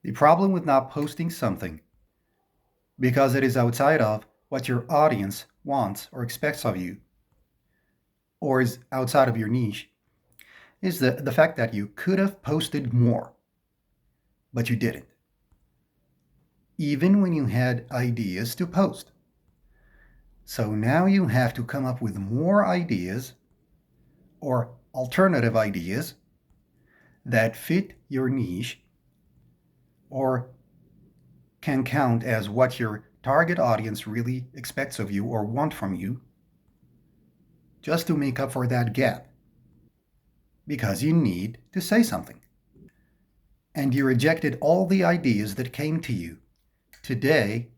The problem with not posting something because it is outside of what your audience wants or expects of you, or is outside of your niche, is the fact that you could have posted more, but you didn't, even when you had ideas to post. So now you have to come up with more ideas or alternative ideas that fit your niche or can count as what your target audience really expects of you or want from you, just to make up for that gap because you need to say something. And you rejected all the ideas that came to you today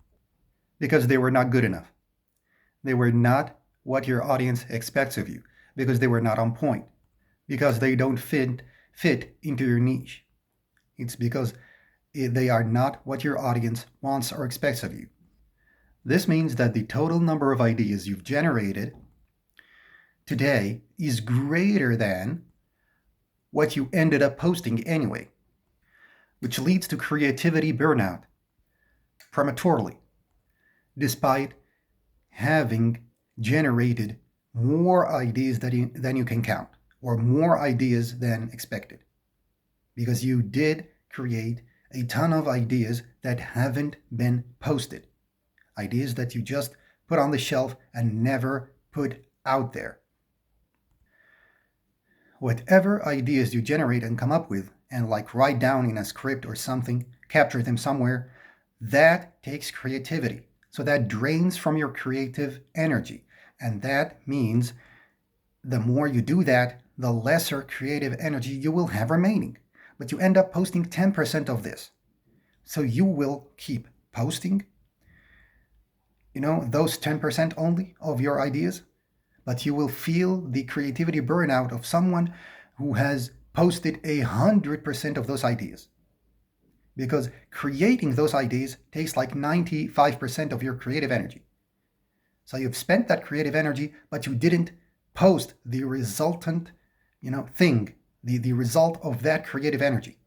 because they were not good enough. They were not what your audience expects of you because they were not on point, because they don't fit into your niche. It's because they are not what your audience wants or expects of you. This means that the total number of ideas you've generated today is greater than what you ended up posting anyway, which leads to creativity burnout prematurely, despite having generated more ideas than you can count, or more ideas than expected, because you did create a ton of ideas that haven't been posted, ideas that you just put on the shelf and never put out there. Whatever ideas you generate and come up with, and like write down in a script or something, capture them somewhere, that takes creativity. So that drains from your creative energy. And that means the more you do that, the lesser creative energy you will have remaining. But you end up posting 10% of this. So you will keep posting, those 10% only of your ideas, but you will feel the creativity burnout of someone who has posted 100% of those ideas. Because creating those ideas takes like 95% of your creative energy. So you've spent that creative energy, but you didn't post the resultant, thing, the result of that creative energy.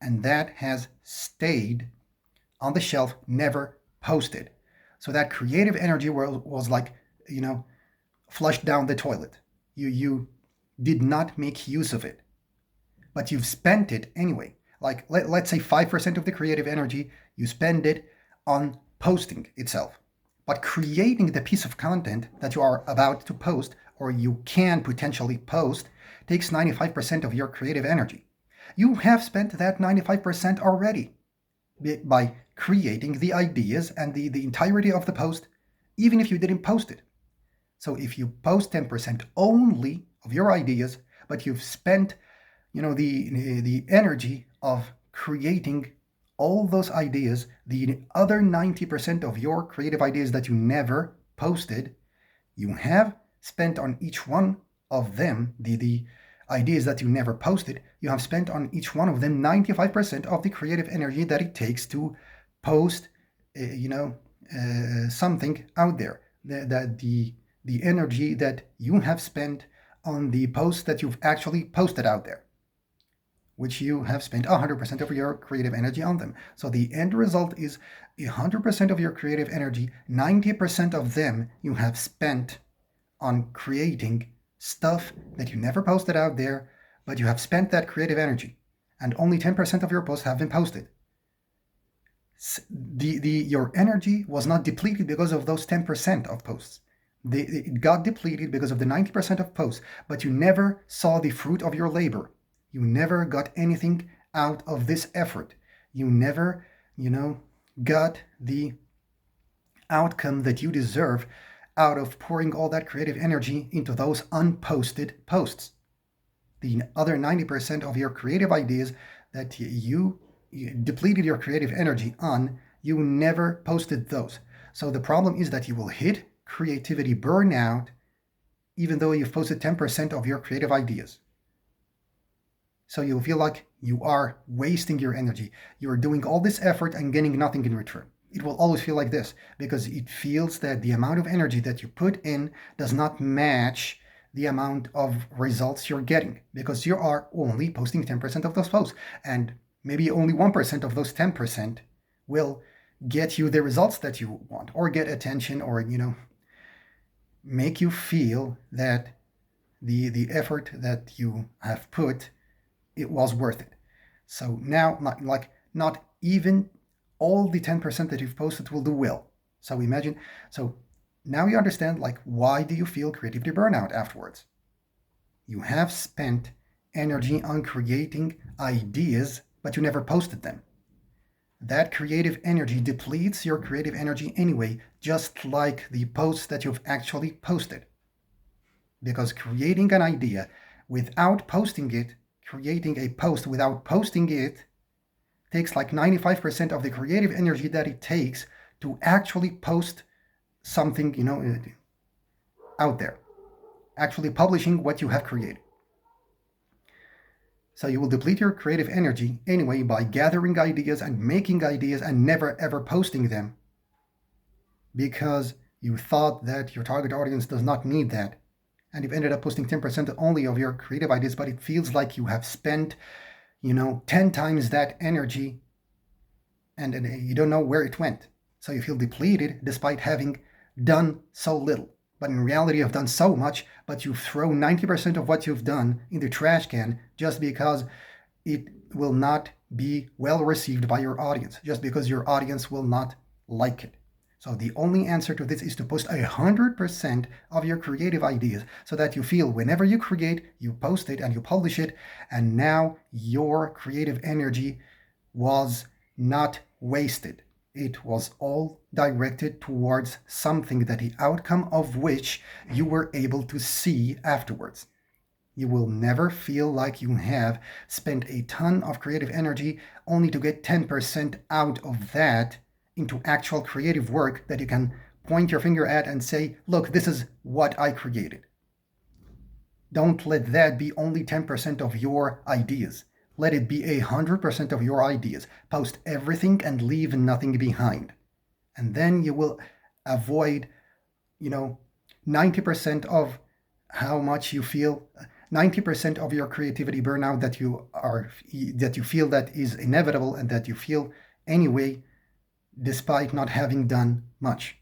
And that has stayed on the shelf, never posted. So that creative energy was like, flushed down the toilet. You did not make use of it, but you've spent it anyway. Like let's say 5% of the creative energy you spend it on posting itself. But creating the piece of content that you are about to post or you can potentially post takes 95% of your creative energy. You have spent that 95% already by creating the ideas and the entirety of the post, even if you didn't post it. So if you post 10% only of your ideas, but you've spent, the energy of creating all those ideas, the other 90% of your creative ideas that you never posted, you have spent on each one of them, the ideas that you never posted, you have spent on each one of them 95% of the creative energy that it takes to post, something out there. The energy that you have spent on the posts that you've actually posted out there, which you have spent 100% of your creative energy on them. So the end result is 100% of your creative energy, 90% of them you have spent on creating stuff that you never posted out there, but you have spent that creative energy, and only 10% of your posts have been posted. Your energy was not depleted because of those 10% of posts. It got depleted because of the 90% of posts, but you never saw the fruit of your labor. You never got anything out of this effort. You never, got the outcome that you deserve out of pouring all that creative energy into those unposted posts. The other 90% of your creative ideas that you depleted your creative energy on, you never posted those. So the problem is that you will hit creativity burnout even though you've posted 10% of your creative ideas. So you'll feel like you are wasting your energy. You're doing all this effort and getting nothing in return. It will always feel like this because it feels that the amount of energy that you put in does not match the amount of results you're getting because you are only posting 10% of those posts. And maybe only 1% of those 10% will get you the results that you want, or get attention, or make you feel that the effort that you have put, it was worth it. So now, not even all the 10% that you've posted will do well. So imagine, so now you understand, like, why do you feel creativity burnout afterwards? You have spent energy on creating ideas, but you never posted them. That creative energy depletes your creative energy anyway, just like the posts that you've actually posted. Because creating an idea without posting it, creating a post without posting it, takes like 95% of the creative energy that it takes to actually post something, out there, actually publishing what you have created. So you will deplete your creative energy anyway by gathering ideas and making ideas and never ever posting them, because you thought that your target audience does not need that. And you've ended up posting 10% only of your creative ideas, but it feels like you have spent, 10 times that energy, and you don't know where it went. So you feel depleted despite having done so little. But in reality, you've done so much, but you throw 90% of what you've done in the trash can just because it will not be well received by your audience, just because your audience will not like it. So the only answer to this is to post 100% of your creative ideas, so that you feel whenever you create, you post it and you publish it, and now your creative energy was not wasted. It was all directed towards something that the outcome of which you were able to see afterwards. You will never feel like you have spent a ton of creative energy only to get 10% out of that into actual creative work that you can point your finger at and say, look, this is what I created. Don't let that be only 10% of your ideas. Let it be 100% of your ideas. Post everything and leave nothing behind. And then you will avoid, 90% of how much you feel, 90% of your creativity burnout that you feel that is inevitable and that you feel anyway, despite not having done much.